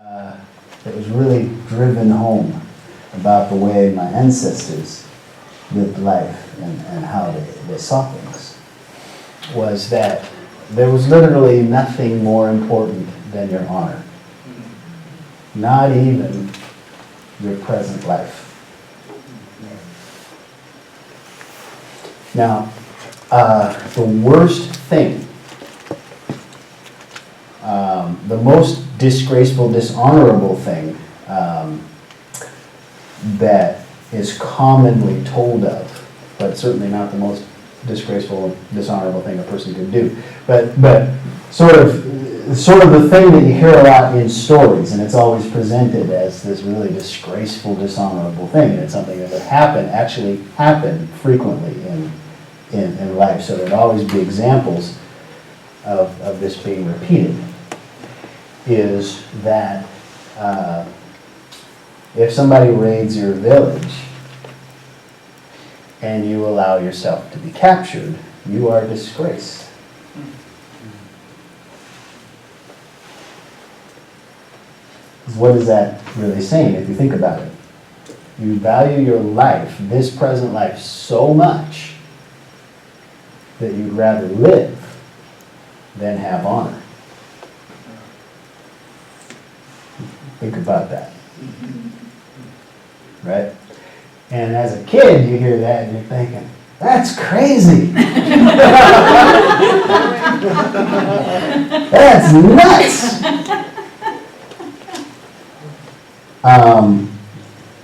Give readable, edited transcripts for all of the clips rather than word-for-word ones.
That was really driven home about the way my ancestors lived life and how they saw things was that there was literally nothing more important than your honor. Not even your present life. Now, the worst thing, the most disgraceful, dishonorable thing that is commonly told of, but certainly not the most disgraceful, dishonorable thing a person could do, but sort of the thing that you hear a lot in stories, and it's always presented as this really disgraceful, dishonorable thing, and it's something that would actually happen frequently in life. So there'd always be examples of this being repeated, is that if somebody raids your village and you allow yourself to be captured, you are disgraced. What is that really saying if you think about it? You value your life, this present life, so much that you'd rather live than have honor. Think about that. Right? And as a kid, you hear that and you're thinking, that's crazy. That's nuts.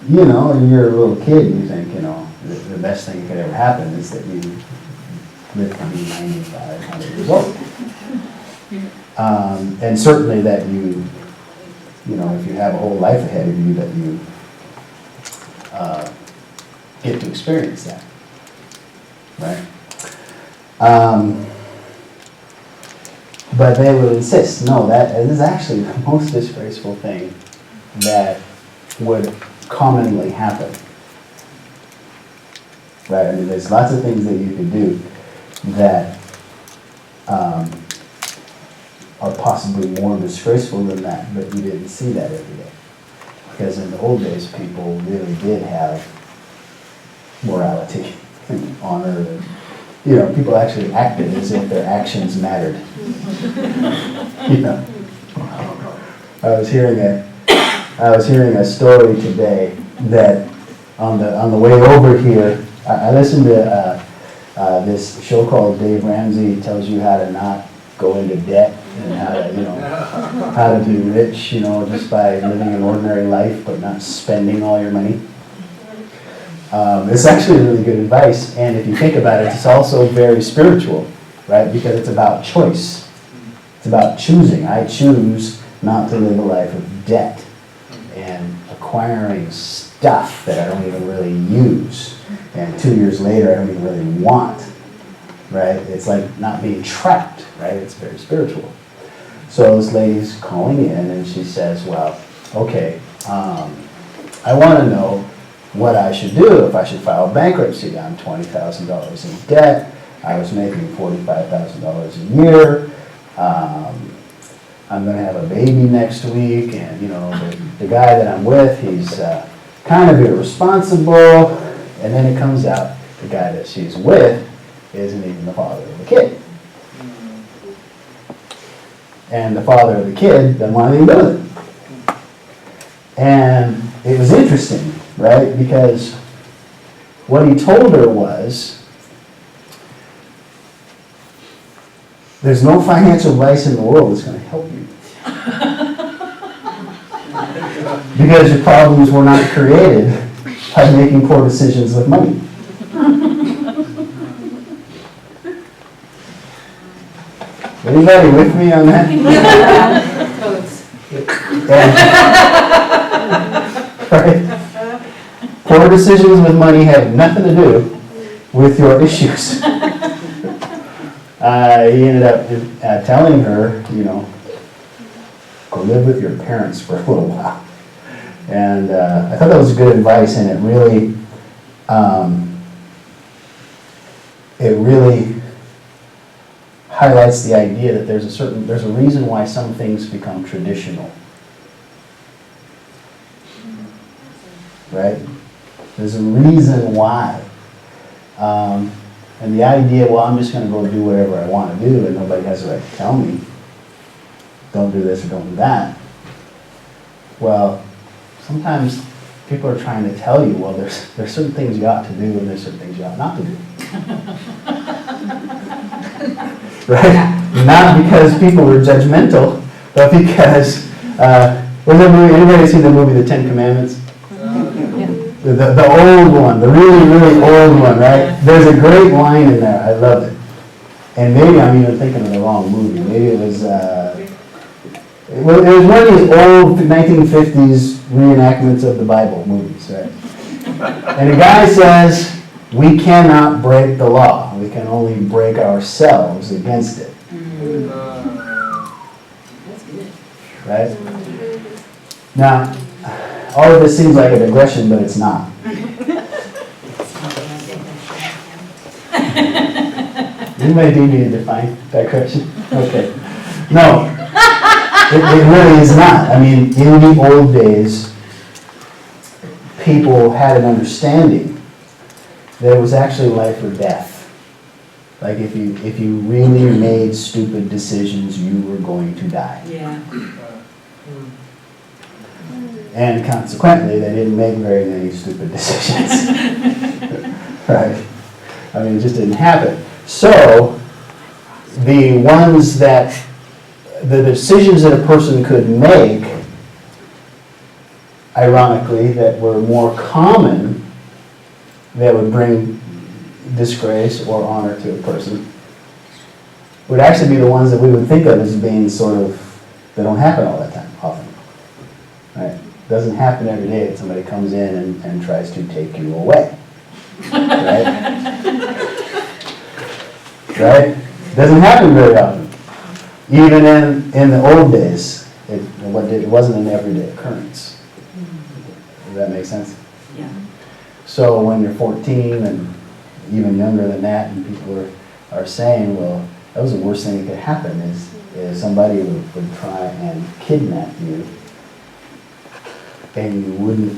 You know, when you're a little kid, you think, you know, the best thing that could ever happen is that you live to be 95, 100 years old. And certainly that you know, if you have a whole life ahead of you, that you get to experience that, right? But they would insist, no, that is actually the most disgraceful thing that would commonly happen, right? I mean, there's lots of things that you could do that are possibly more disgraceful than that, but you didn't see that every day. Because in the old days, people really did have morality and honor. And, you know, people actually acted as if their actions mattered. You know, I was hearing a story today that on the way over here, I listened to this show called Dave Ramsey Tells You How to Not Go Into Debt and how to, you know, how to be rich, you know, just by living an ordinary life but not spending all your money. It's actually really good advice, and if you think about it, it's also very spiritual, right? Because it's about choice. It's about choosing. I choose not to live a life of debt and acquiring stuff that I don't even really use, and 2 years later I don't even really want, right? It's like not being trapped, right? It's very spiritual. So this lady's calling in and she says, well, okay, I want to know what I should do, if I should file bankruptcy. I'm $20,000 in debt. I was making $45,000 a year. I'm going to have a baby next week, and you know, the guy that I'm with, he's kind of irresponsible. And then it comes out the guy that she's with isn't even the father of the kid. And the father of the kid doesn't want anything to do with it. And it was interesting, right? Because what he told her was, there's no financial advice in the world that's going to help you. Because your problems were not created by making poor decisions with money. Anybody with me on that? Right? Poor decisions with money have nothing to do with your issues. He ended up telling her, you know, go live with your parents for a little while. And I thought that was good advice, and it really highlights the idea that there's a reason why some things become traditional. right? There's a reason why. And the idea, well, I'm just going to go do whatever I want to do and nobody has the right to tell me, don't do this or don't do that. Well, sometimes people are trying to tell you, well, there's certain things you ought to do and there's certain things you ought not to do. Right? Not because people were judgmental, but because, anybody seen the movie The Ten Commandments? The old one, the really, really old one, right? There's a great line in there, I love it. And maybe I'm even thinking of the wrong movie. Maybe it was one of these old 1950s reenactments of the Bible movies, right? And the guy says, we cannot break the law. We can only break ourselves against it. Right? Now, all of this seems like a digression, but it's not. Anybody do need to define digression? Okay. No, it really is not. I mean, in the old days, people had an understanding that it was actually life or death. Like if you really made stupid decisions, you were going to die. Yeah. And consequently, they didn't make very many stupid decisions. Right? I mean, it just didn't happen. So, the decisions that a person could make, ironically, that were more common, that would bring disgrace or honor to a person, would actually be the ones that we would think of as being sort of, they don't happen all the time, often. Right? It doesn't happen every day that somebody comes in and tries to take you away. Right? Right? It doesn't happen very often. Even in the old days, it wasn't an everyday occurrence. Does that make sense? Yeah. So when you're 14 and even younger than that, and people are saying, well, that was the worst thing that could happen, is somebody would try and kidnap you, and you wouldn't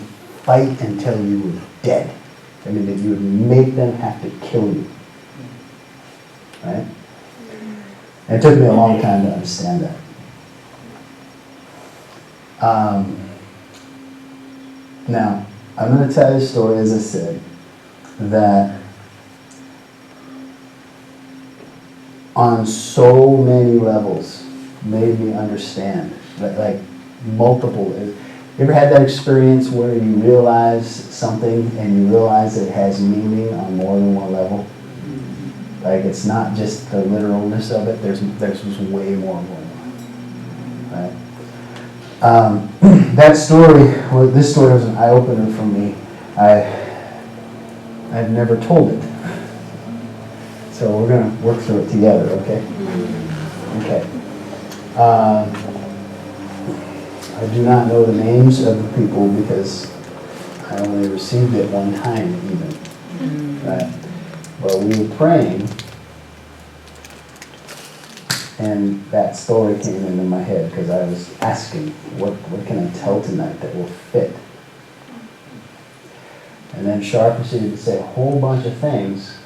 fight until you were dead. I mean, that you would make them have to kill you. Right? And it took me a long time to understand that. Now, I'm going to tell you a story, as I said, that on so many levels made me understand, like multiple. You ever had that experience where you realize something and you realize it has meaning on more than one level? Like it's not just the literalness of it, there's just way more going on. Right? That story, this story was an eye-opener for me. I've never told it. So we're going to work through it together, okay? Okay. I do not know the names of the people because I only received it one time even. Right? But we were praying, and that story came into my head because I was asking, what can I tell tonight that will fit? And then Char proceeded to say a whole bunch of things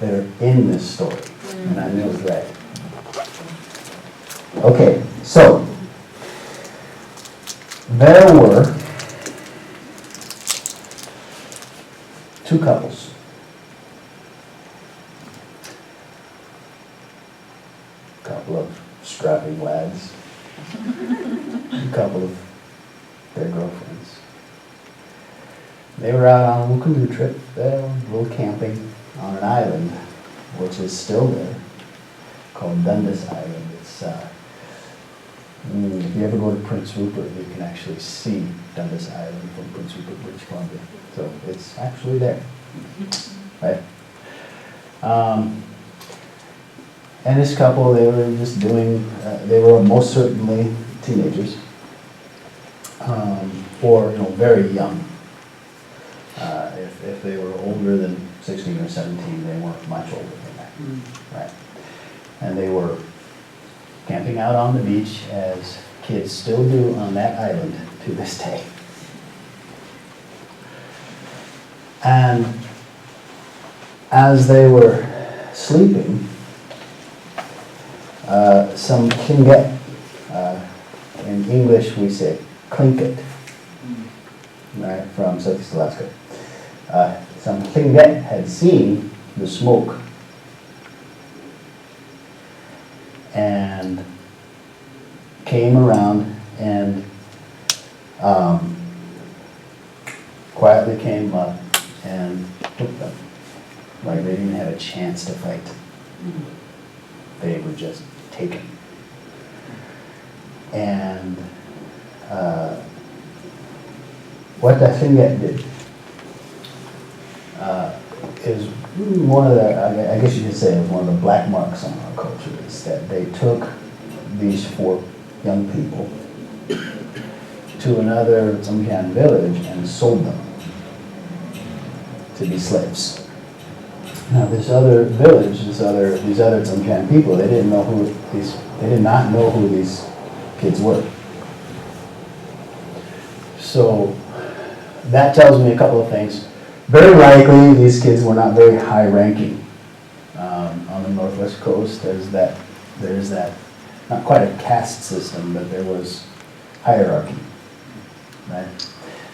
that are in this story, and I knew it was right. Okay, so there were two couples. A couple of strapping lads. A couple of their girlfriends. They were out on a little canoe trip, a little camping on an island, which is still there, called Dundas Island. It's if you ever go to Prince Rupert, you can actually see Dundas Island from Prince Rupert, British Columbia. So it's actually there, right? And this couple, they were just doing, they were most certainly teenagers, or very young. If they were older than 16 or 17, they weren't much older than that, right? And they were camping out on the beach, as kids still do on that island to this day. And as they were sleeping, some Tlingit, in English we say Tlingit, right, from Southeast Alaska. Some Tlingit had seen the smoke and came around and quietly came up and took them. Like they didn't have a chance to fight. They were just taken. And what that Tlingit did is one of the, I guess you could say it was one of the black marks on our culture, is that they took these 4 young people to another Tsimshian village and sold them to be slaves. Now this other village, these other Tsimshian people, they did not know who these kids were. So that tells me a couple of things. Very likely these kids were not very high ranking. On the Northwest Coast, there's that, not quite a caste system, but there was hierarchy, right?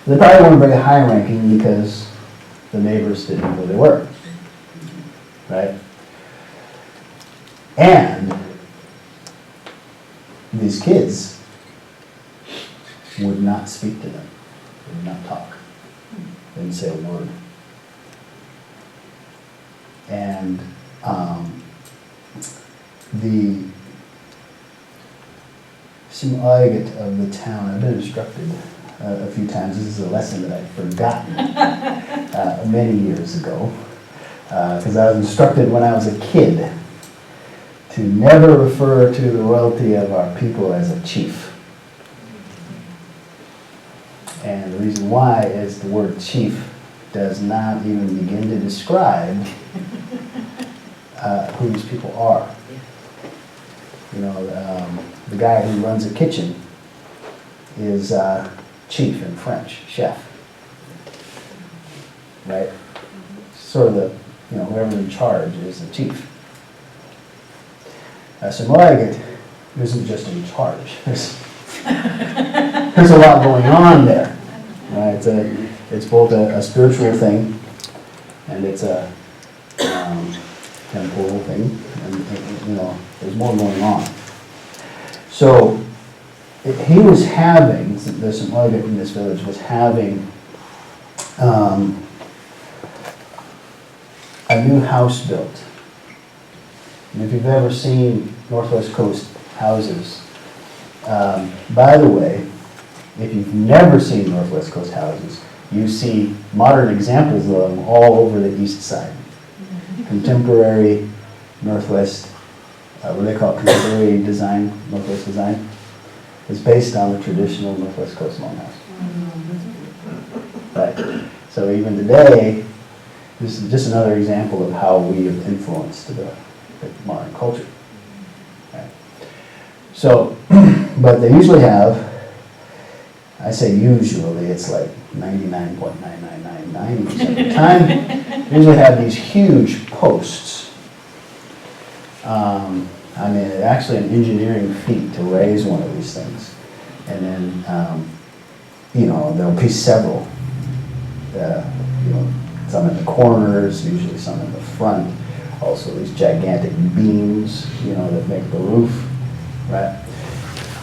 They probably weren't very high ranking because the neighbors didn't know who they were, right? And these kids would not speak to them, they would not talk, they didn't say a word. And the Simaigit of the town, I've been instructed a few times, this is a lesson that I'd forgotten many years ago, because I was instructed when I was a kid to never refer to the royalty of our people as a chief. And the reason why is the word chief does not even begin to describe who these people are. You know, the guy who runs a kitchen is chief in French, chef, right? Sort of the, you know, whoever's in charge is the chief. Samoyed isn't just in charge. There's a lot going on there, right? It's both a spiritual thing and it's a temporal thing, and you know, there's more going on. So he was having, the Samoyed in this village was having a new house built. And if you've ever seen Northwest Coast houses, by the way, if you've never seen Northwest Coast houses, you see modern examples of them all over the east side. Contemporary Northwest, what they call contemporary design, Northwest design, is based on the traditional Northwest Coast longhouse. Right. So even today, this is just another example of how we have influenced the modern culture. Right. So, but they usually have, I say usually, it's like 99.9999% of the time, they usually have these huge posts. I mean, it's actually an engineering feat to raise one of these things. And then, you know, there'll be several, you know, some in the corners, usually some in the front. Also these gigantic beams, you know, that make the roof, right?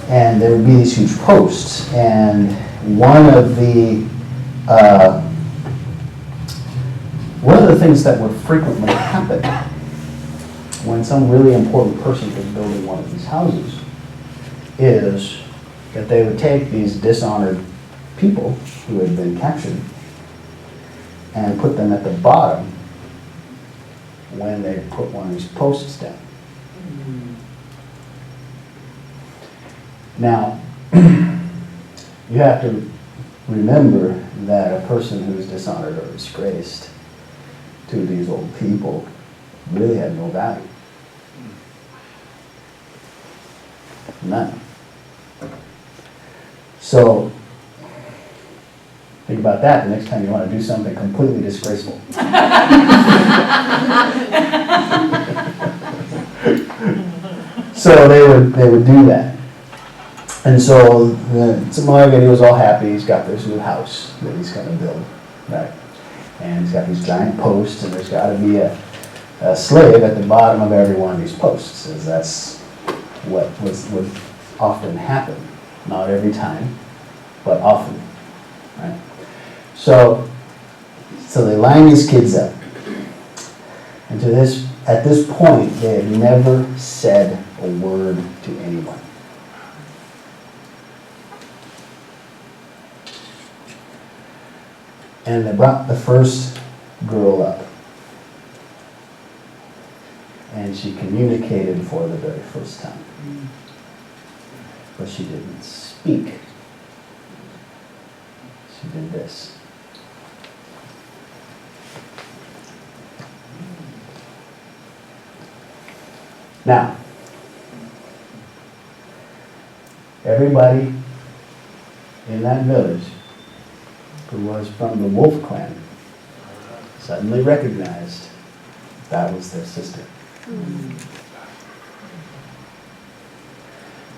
And there would be these huge posts. And one of the things that would frequently happen when some really important person was building one of these houses is that they would take these dishonored people who had been captured and put them at the bottom when they put one of these posts down. Now, you have to remember that a person who is dishonored or disgraced to these old people really had no value. None. So, think about that the next time you want to do something completely disgraceful. So they would do that. And so Tsimshian, he was all happy. He's got this new house that he's going to build, right? And he's got these giant posts, and there's got to be a slave at the bottom of every one of these posts, as that's what would often happen. Not every time, but often, right? So they line these kids up. And at this point, they had never said a word to anyone. And they brought the first girl up. And she communicated for the very first time. But she didn't speak. She did this. Now, everybody in that village who was from the Wolf clan suddenly recognized that was their sister.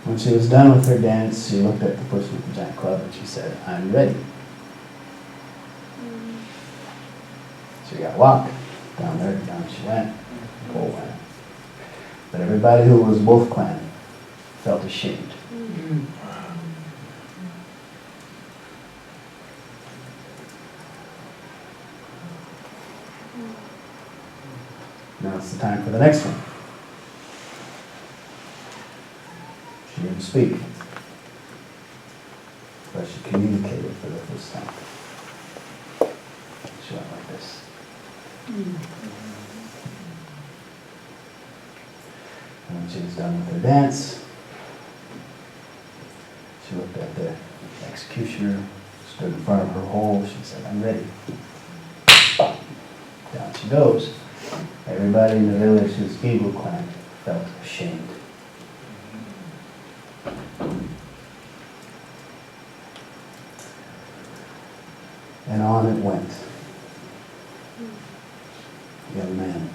When she was done with her dance, she looked at the person with the giant club and she said, "I'm ready." She got walked down there, down she went, Cole went. But everybody who was Wolf clan felt ashamed. Now it's the time for the next one. She didn't speak, but she communicated for the first time. She went like this. And when she was done with her dance, she looked at the executioner, stood in front of her hole. She said, "I'm ready." Down she goes. Everybody in the village whose Eagle clan felt ashamed. And on it went. Young man.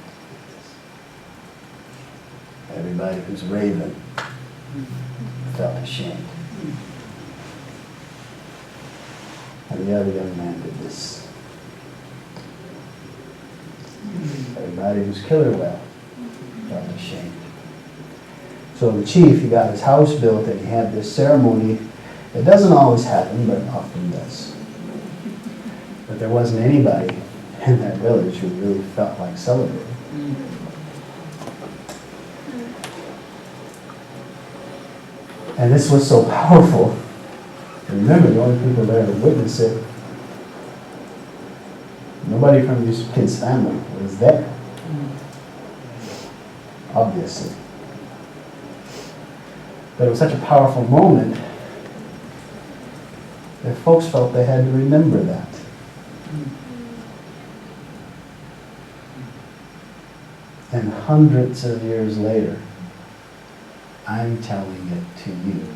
Everybody who's Raven felt ashamed. And the other young man did this. Everybody who's Killer Whale felt ashamed. So the chief, he got his house built and he had this ceremony. It doesn't always happen, but often does. But there wasn't anybody in that village who really felt like celebrating. And this was so powerful. Remember, the only people there to witness it, nobody from these kids' family was there. Obviously. But it was such a powerful moment that folks felt they had to remember that. And hundreds of years later, I'm telling it to you.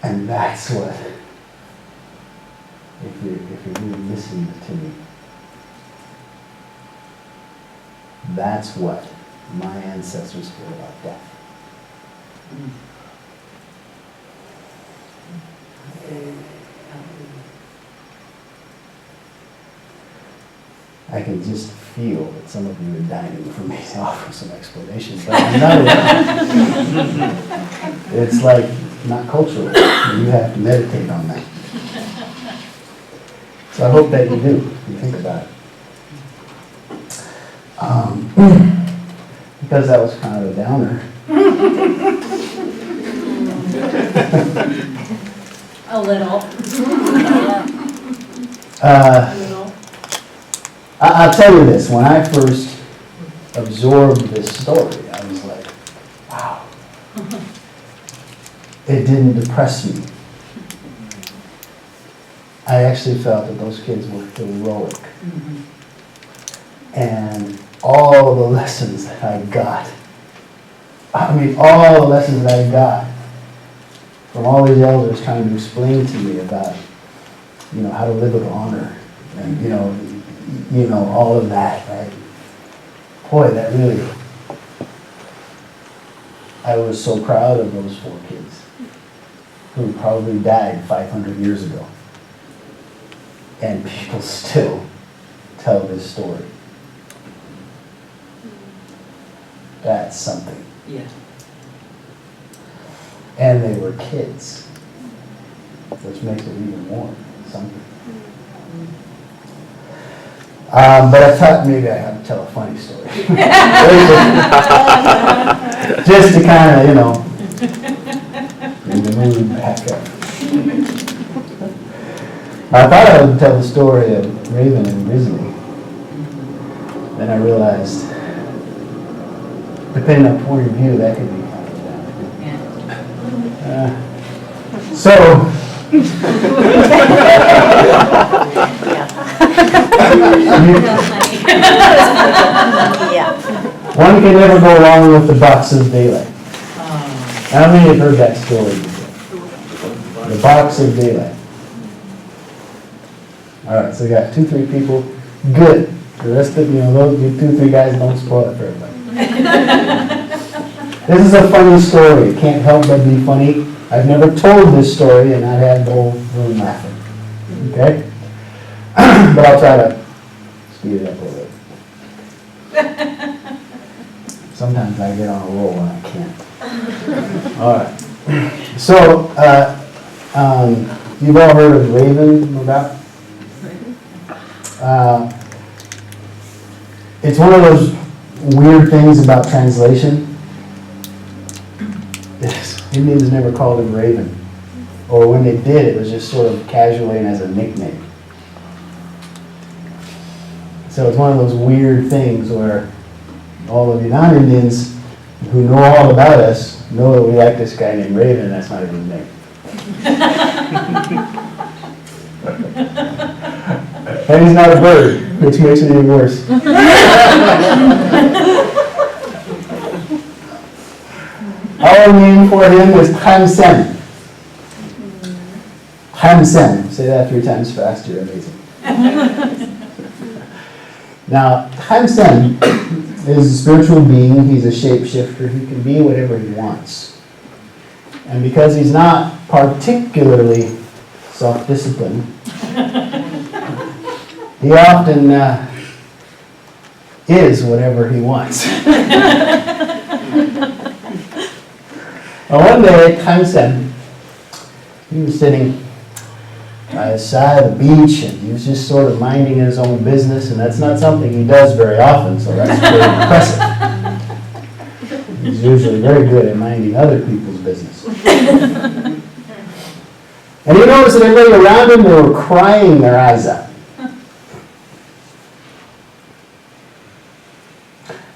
And that's what, if you really listened to me, that's what my ancestors feel about death. I can just feel that some of you are dying for me to offer some explanations, but I'm not. It's like not cultural. You have to meditate on that. So I hope that you do. You think about it. Because that was kind of a downer. A little. I'll tell you this, when I first absorbed this story, I was like, wow. It didn't depress me. I actually felt that those kids were heroic. And all the lessons that I got I mean, all the lessons that I got from all these elders trying to explain to me about, how to live with honor and, all of that, right? Boy, that really, I was so proud of those 4 kids who probably died 500 years ago. And people still tell this story. That's something. Yeah. And they were kids, which makes it even more something. But I thought maybe I have to tell a funny story. Just to kind of, bring the mood back up. I thought I would tell the story of Raven and Grizzly. Then I realized, depending on point of view, that could be kind of bad. So, one can never go wrong with the box of daylight. How many have heard that story before? The box of daylight. All right, so we got 2, 3 people. Good. The rest of those 2, 3 guys, don't spoil it for everybody. This is a funny story. It can't help but be funny. I've never told this story and I've had the whole room laughing. Okay? But I'll try to speed it up a little bit. Sometimes I get on a roll and I can't. All right. So, you've all heard of Raven, no doubt? It's one of those weird things about translation. Indians never called him Raven. Or when they did, it was just sort of casually and as a nickname. So it's one of those weird things where all of the non-Indians who know all about us know that we like this guy named Raven, and that's not even his name. And he's not a bird, which makes it even worse. Our name for him was Tsimshian. Tsimshian. Say that 3 times fast, you're amazing. Now, Tsimshian is a spiritual being. He's a shapeshifter. He can be whatever he wants. And because he's not particularly self-disciplined, he often is whatever he wants. Well, one day, Tsimshian, he was sitting by the side of the beach, and he was just sort of minding his own business, and that's not something he does very often, so that's very impressive. He's usually very good at minding other people's business. And he noticed that everybody around him, they were crying their eyes out.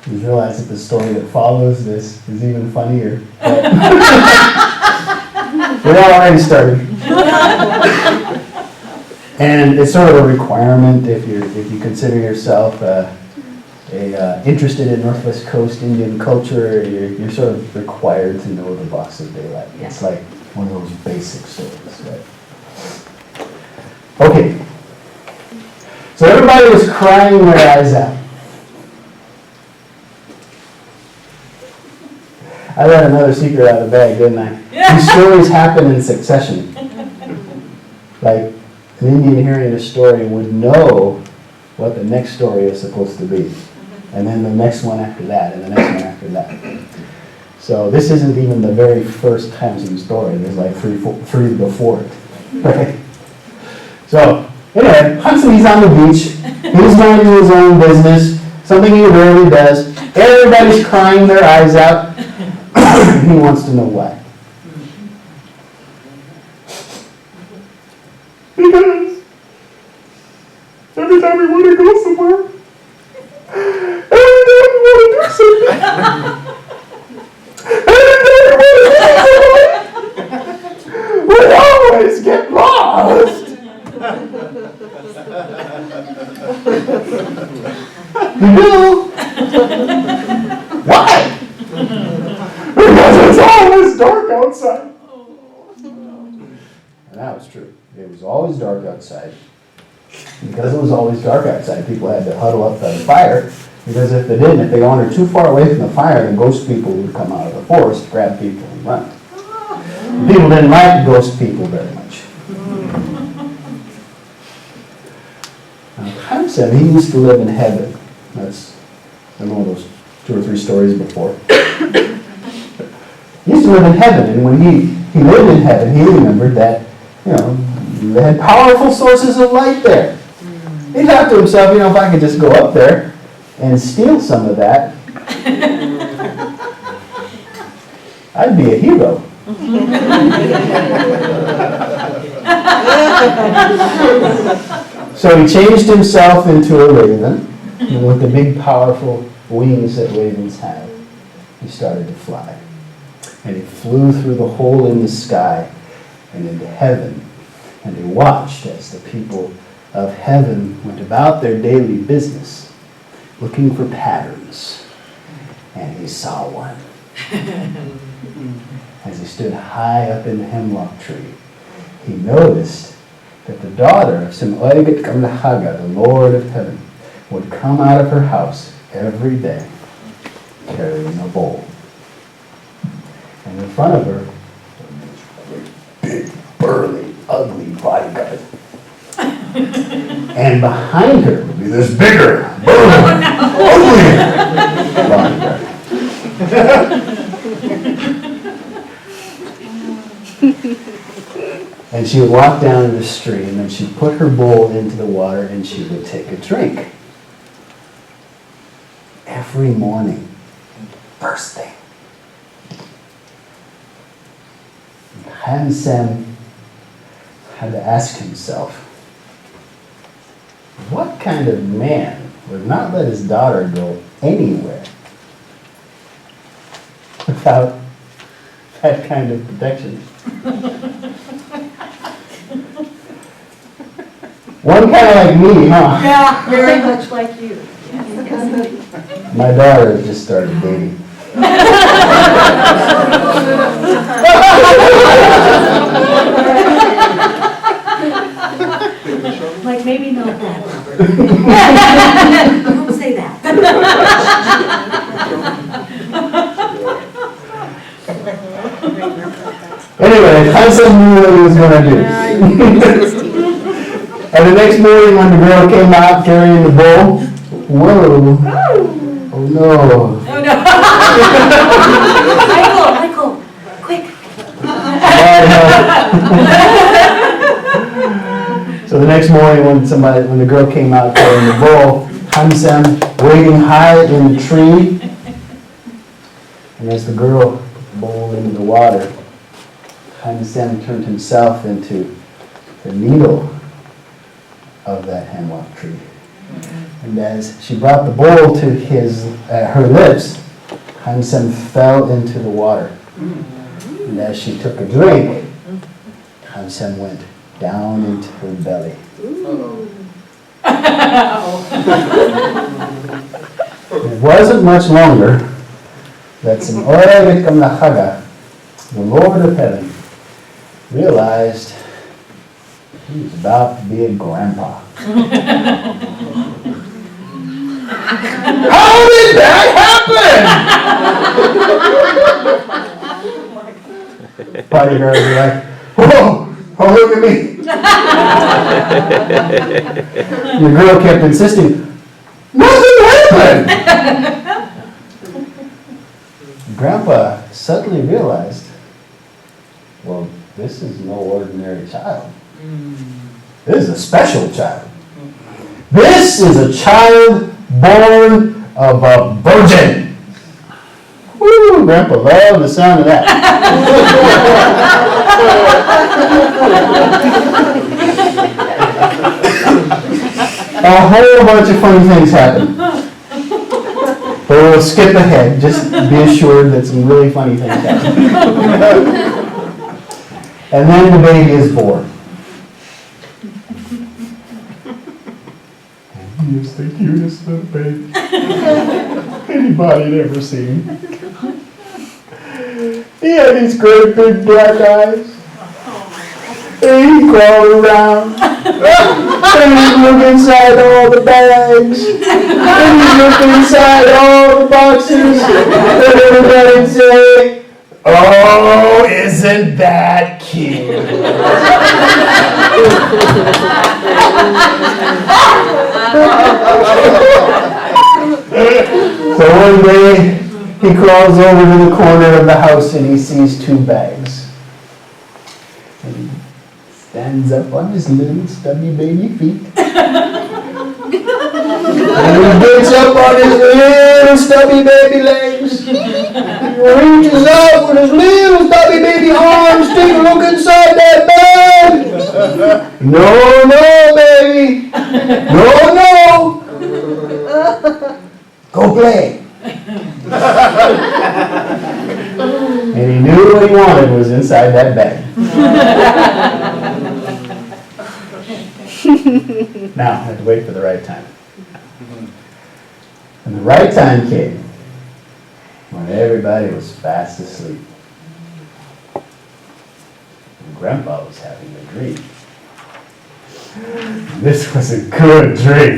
You realize that the story that follows this is even funnier. We're already started. And it's sort of a requirement if you consider yourself interested in Northwest Coast Indian culture, you're sort of required to know the Box of Daylight. It's like one of those basic stories, right? Okay. So everybody was crying their eyes out. I let another secret out of the bag, didn't I? These stories happen in succession. Like, an Indian hearing a story would know what the next story is supposed to be. And then the next one after that, and the next one after that. So this isn't even the very first Tsimshian story. There's like three before it. Right? So, anyway, Tsimshian's on the beach. He's minding his own business, something he rarely does. Everybody's crying their eyes out. He wants to know why. Because every time we want to go somewhere, every time we want to do something, we always get lost. You do? Why? outside. And that was true. It was always dark outside. Because it was always dark outside, people had to huddle up by the fire. Because if they didn't, if they wandered too far away from the fire, the ghost people would come out of the forest, grab people, and run. People didn't like ghost people very much. Now, Tsimshian, he used to live in heaven. That's one of those 2 or 3 stories before. He used to live in heaven, and when he lived in heaven, he remembered that, they had powerful sources of light there. He thought to himself, if I could just go up there and steal some of that, I'd be a hero. So he changed himself into a raven, and with the big powerful wings that ravens have, he started to fly. And he flew through the hole in the sky and into heaven, and he watched as the people of heaven went about their daily business, looking for patterns. And he saw one. As he stood high up in the hemlock tree, he noticed that the daughter of Sim-Oigat Kamlahaga, the Lord of Heaven, would come out of her house every day carrying a bowl. And in front of her, was this big, burly, ugly bodyguard. And behind her would be this bigger, burly, ugly bodyguard. And she would walk down the stream, and she'd put her bowl into the water, and she would take a drink. Every morning, first thing. Tsimshian had to ask himself, what kind of man would not let his daughter go anywhere without that kind of protection? One kind of like me, huh? Yeah, very much like you. My daughter has just started dating. Like maybe not that. Don't say that. Anyway, Tsimshian knew what he was going to do. And the next morning when the girl came out carrying the bowl, whoa, oh no. Oh no. Michael, quick. So the next morning when the girl came out carrying the bowl, Tsimshian waiting high in the tree, and as the girl put the bowl into the water, Tsimshian turned himself into the needle of that hemlock tree. And as she brought the bowl to her lips, Tsimshian fell into the water. And as she took a drink, Tsimshian went down into her belly. It wasn't much longer that Sim-Oigat Kamlahaga, the Lord of Heaven, realized he was about to be a grandpa. How did that happen? Bodyguards are like, whoa, oh, look at me. And the girl kept insisting, nothing happened. Grandpa suddenly realized, well, this is no ordinary child. This is a special child. This is a child born of a virgin. Woo! Grandpa loved the sound of that. A whole bunch of funny things happen. But we'll skip ahead. Just be assured that some really funny things happen. And then the baby is born. He is the cutest little baby anybody had ever seen. He had these great big black eyes. And he crawled around. And he'd look inside all the bags. And he'd look inside all the boxes. And everybody'd say, "Oh, isn't that cute?" So one day, he crawls over to the corner of the house and he sees 2 bags. And he stands up on his little stubby baby feet. And he gets up on his little stubby baby legs. He reaches out with his little stubby baby arms. Take a look inside that bag. No, no, baby. No, no. Go play. And he knew what he wanted was inside that bag. Now, I had to wait for the right time. And the right time came when everybody was fast asleep. And Grandpa was having a dream. This was a good dream.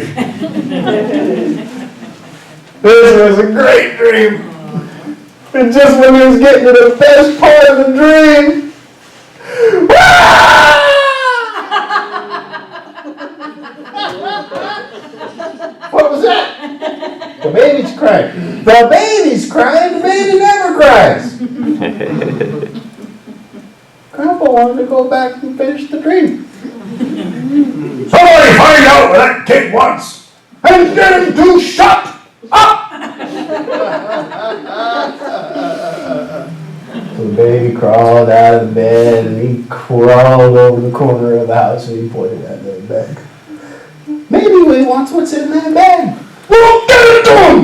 This was a great dream. And just when he was getting to the best part of the dream, what was that? The baby's crying. The baby's crying? The baby never cries. Grandpa wanted to go back and finish the dream. Somebody find out what that kid wants and get him to shut up! So the baby crawled out of the bed and he crawled over the corner of the house and he pointed at the bag. Maybe he wants what's in that bag. We'll get it to him!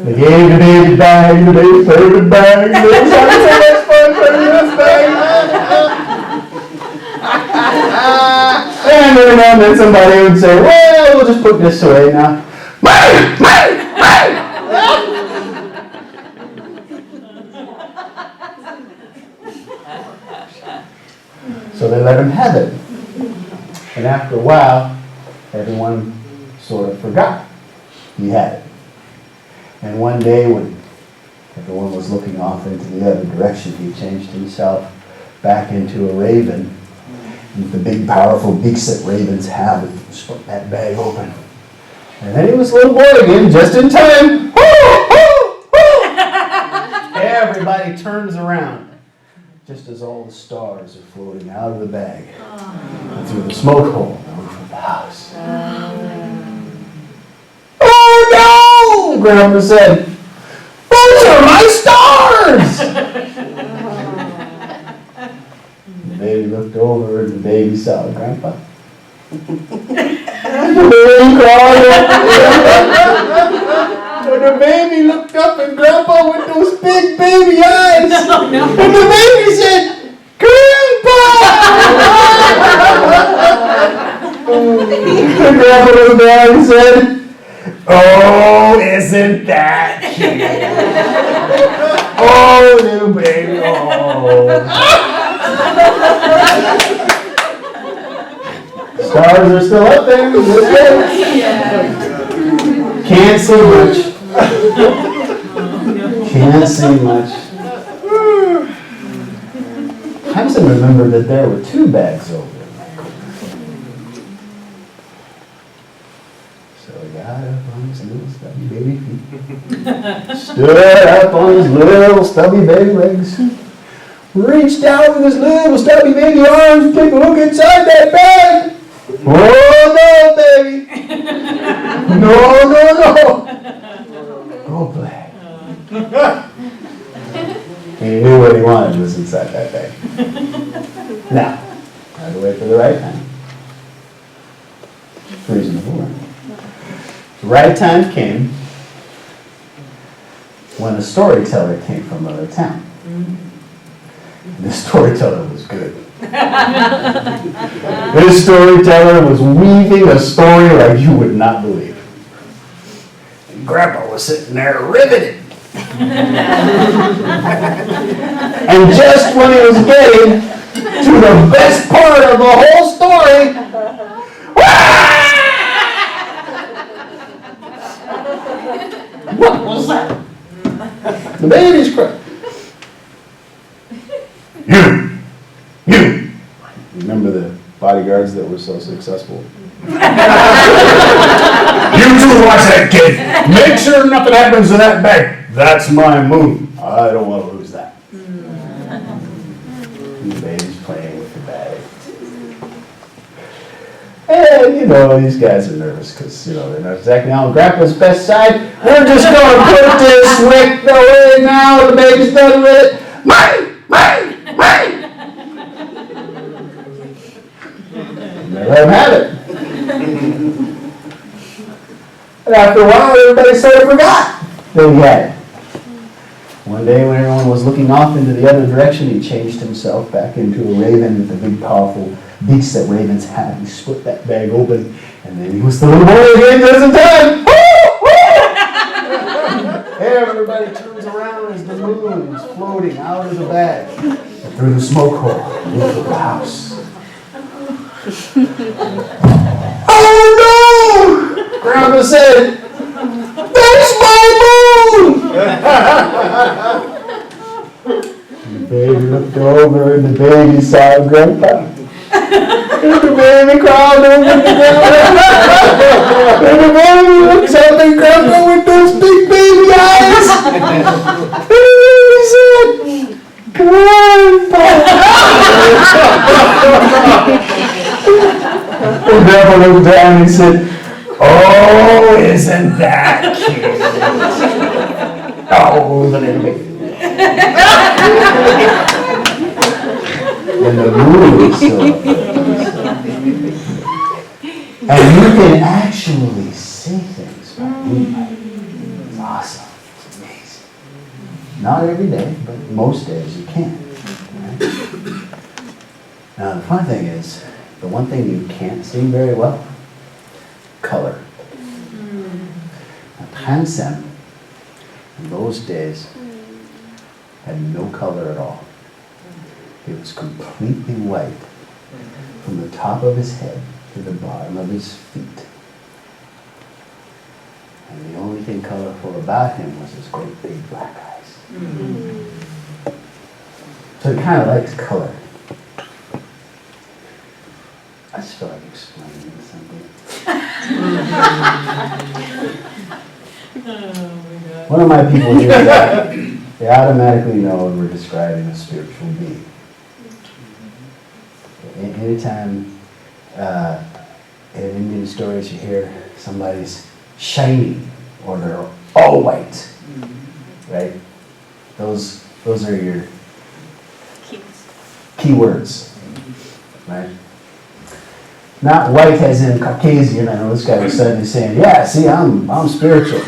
They gave the baby bag, the baby's favorite bag, the baby's having so much fun playing this bag. And every now and then somebody would say, well, we'll just put this away now. So they let him have it. And after a while, everyone sort of forgot he had it. And one day when everyone was looking off into the other direction, he changed himself back into a raven. With the big, powerful beaks that ravens have, and split that bag open. And then he was a little boy again, just in time. Woo, woo, woo. Everybody turns around, just as all the stars are floating out of the bag and through the smoke hole on the roof of the house. Oh no! Grandma said, "Those are my stars!" The baby looked over and the baby saw Grandpa. And the baby crawled up. And the baby looked up at Grandpa with those big baby eyes. No. And the baby said, "Grandpa!" And Grandpa looked down and said, "Oh, isn't that cute? Oh, little baby, oh." Stars are still up there. Can't see much. Can't see much. Hansen remembered that there were 2 bags over in that corner. So he got up on his little stubby baby feet. Stood up on his little stubby baby legs. Reached out with his little stubby baby arms and took a look inside that bag. Oh no, baby! No, no, no! Go play. He knew what he wanted was inside that bag. Now, I had to wait for the right time. It's reasonable, right? The right time came when a storyteller came from another town. The storyteller was good. This storyteller was weaving a story like you would not believe. And Grandpa was sitting there riveted. And just when he was getting to the best part of the whole story, what was that? The baby's crying. You. Remember the bodyguards that were so successful? You two watch that kid. Make sure nothing happens to that bag. That's my move. I don't want to lose that. And the baby's playing with the bag. And, you know, these guys are nervous because, you know, they're not exactly on Grandpa's best side. We're just going to put this wick away now. The baby's done with it. Mine! And they let him have it. And after a while, everybody sort of forgot that he had it. One day when everyone was looking off into the other direction, he changed himself back into a raven with the big, powerful beaks that ravens have. He split that bag open, and then he was the little boy again just in time. Everybody turns around as the moon is floating out of the bag and through the smoke hole into the house. Oh no! Grandpa said, "That's my moon!" The baby looked over and the baby saw Grandpa. And the baby crawled over to Grandpa. And the baby looks up at Grandpa with those big baby eyes. And he said, "Grandpa!" And Grandpa looked down and he said, "Oh, isn't that cute?" Oh, the little baby. And the moon is still up. And you can actually see things by moonlight. It's awesome. It's amazing. Not every day, but most days you can. Right? Now, the fun thing is, the one thing you can't see very well, color. Now, Tsimshian, in those days, had no color at all. It was completely white from the top of his head to the bottom of his feet. And the only thing colorful about him was his great big black eyes. So he kind of likes color. I just feel like explaining something. One of my people here, they automatically know when we're describing a spiritual being. Anytime in Indian stories you hear somebody's shiny or they're all white, right? Those are your key words, right? Not white as in Caucasian. I know this guy was suddenly saying, "Yeah, see, I'm spiritual."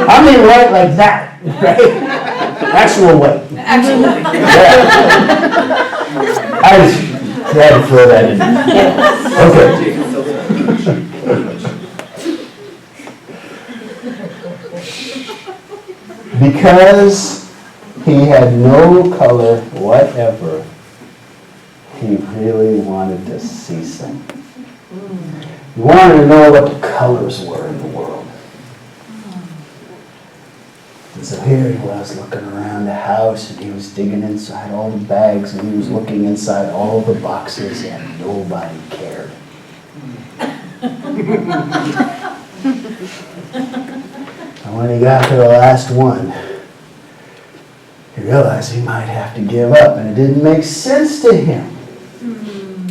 I mean white like that, right? Actual white. Actual white. Yeah. I just had to throw that in. Okay. Because he had no color whatever, he really wanted to see something. He wanted to know what the colors were in the world. And so here he was looking around the house, and he was digging inside all the bags, and he was looking inside all the boxes, and nobody cared. And when he got to the last one, he realized he might have to give up, and it didn't make sense to him.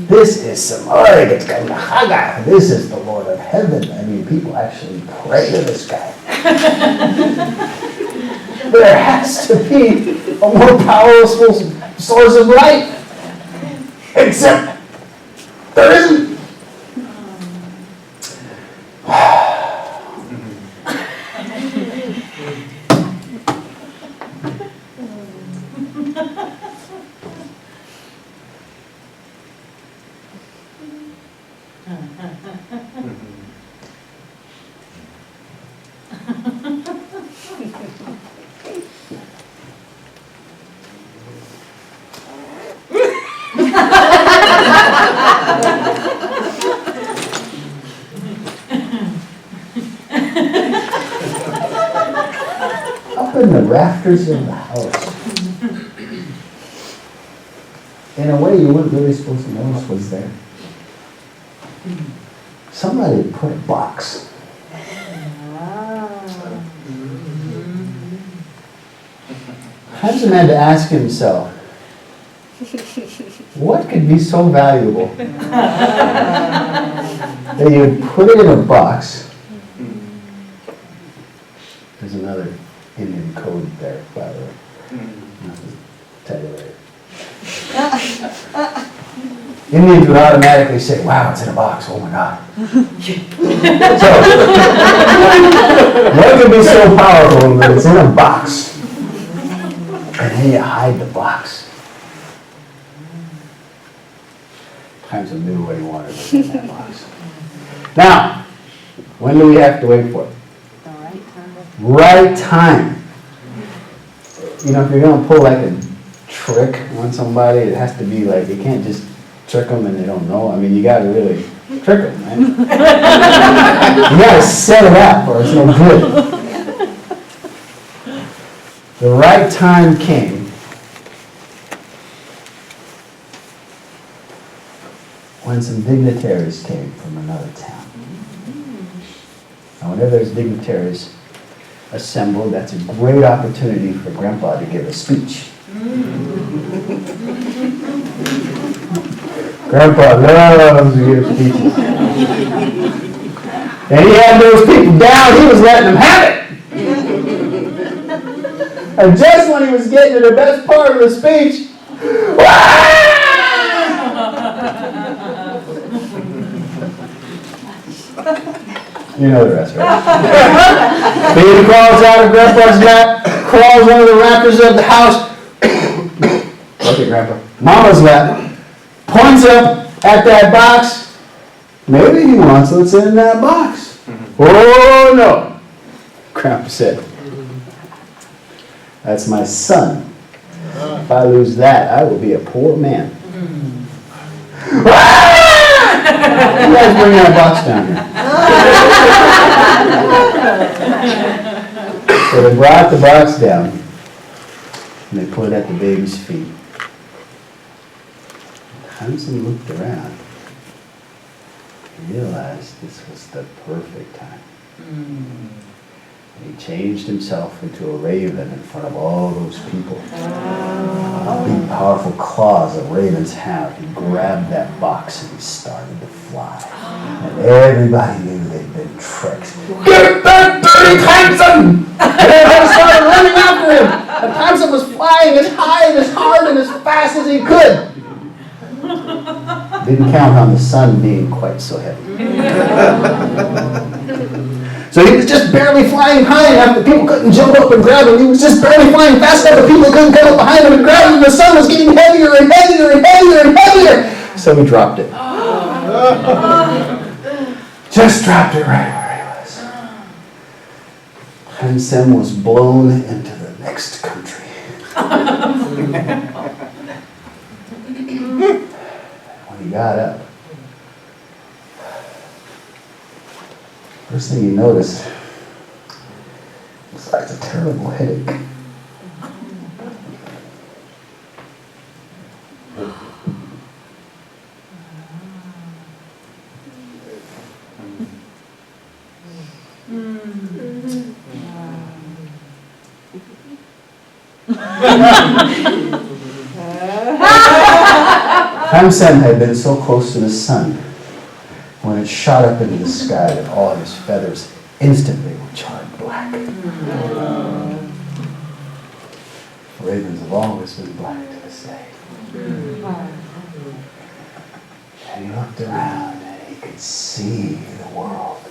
This is this is the Lord of Heaven. I mean, people actually pray to this guy. There has to be a more powerful source of light. Except there isn't. Up in the rafters of the house, in a way you weren't really supposed to notice was there. Somebody had put a box. Hansen had to ask himself, what could be so valuable that you would put it in a box? There's another Indian code there, by the way. I'll tell you later. Indians would automatically say, wow, it's in a box, oh my God. So, what could be so powerful that it's in a box? And then you hide the box. Hansen knew what he wanted in that box. Now, when do we have to wait for it? The right time. Right time. You know, if you're going to pull like a trick on somebody, it has to be like, you can't just trick them and they don't know. I mean, you got to really trick them, right? You got to set it up or it's no good. The right time came when some dignitaries came from another town. Now, whenever there's dignitaries assembled, that's a great opportunity for Grandpa to give a speech. Grandpa loves to give speeches. And he had those people down, he was letting them have it. And just when he was getting to the best part of the speech, you know the rest, right? Baby crawls out of Grandpa's lap, crawls under the rafters of the house. Look at Grandpa. Mama's lap. Points up at that box. Maybe he wants what's in that box. Oh no, Grandpa said. That's my son. If I lose that, I will be a poor man. You guys bring that box down here. So they brought the box down and they put it at the baby's feet. Hansen looked around and realized this was the perfect time. And he changed himself into a raven in front of all those people. Big, powerful claws that ravens have. He grabbed that box and he started to fly. And everybody knew they'd been tricked. Get that dirty Hansen! And everybody started running after him. And Hansen was flying as high and as hard and as fast as he could. Didn't count on the sun being quite so heavy. So he was just barely flying high enough that people couldn't jump up and grab him. He was just barely flying fast enough that people couldn't come up behind him and grab him. The sun was getting heavier and heavier and heavier and heavier. So he dropped it. Just dropped it right where he was. Hansen was blown into the next country. When he got up, first thing he noticed was like a terrible headache. Hansen had been so close to the sun when it shot up into the sky that all his feathers instantly were charred black. Ravens have always been black to this day. And he looked around and he could see the world.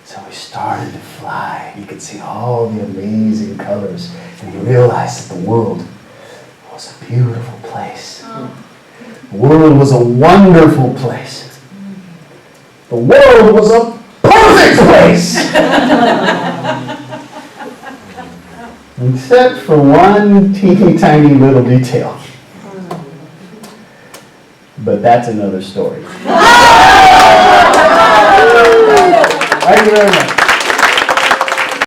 So he started to fly. He could see all the amazing colors. And he realized that the world was a beautiful place. The world was a wonderful place. the world was a perfect place! Except for one teeny tiny little detail. But that's another story. Thank you very much.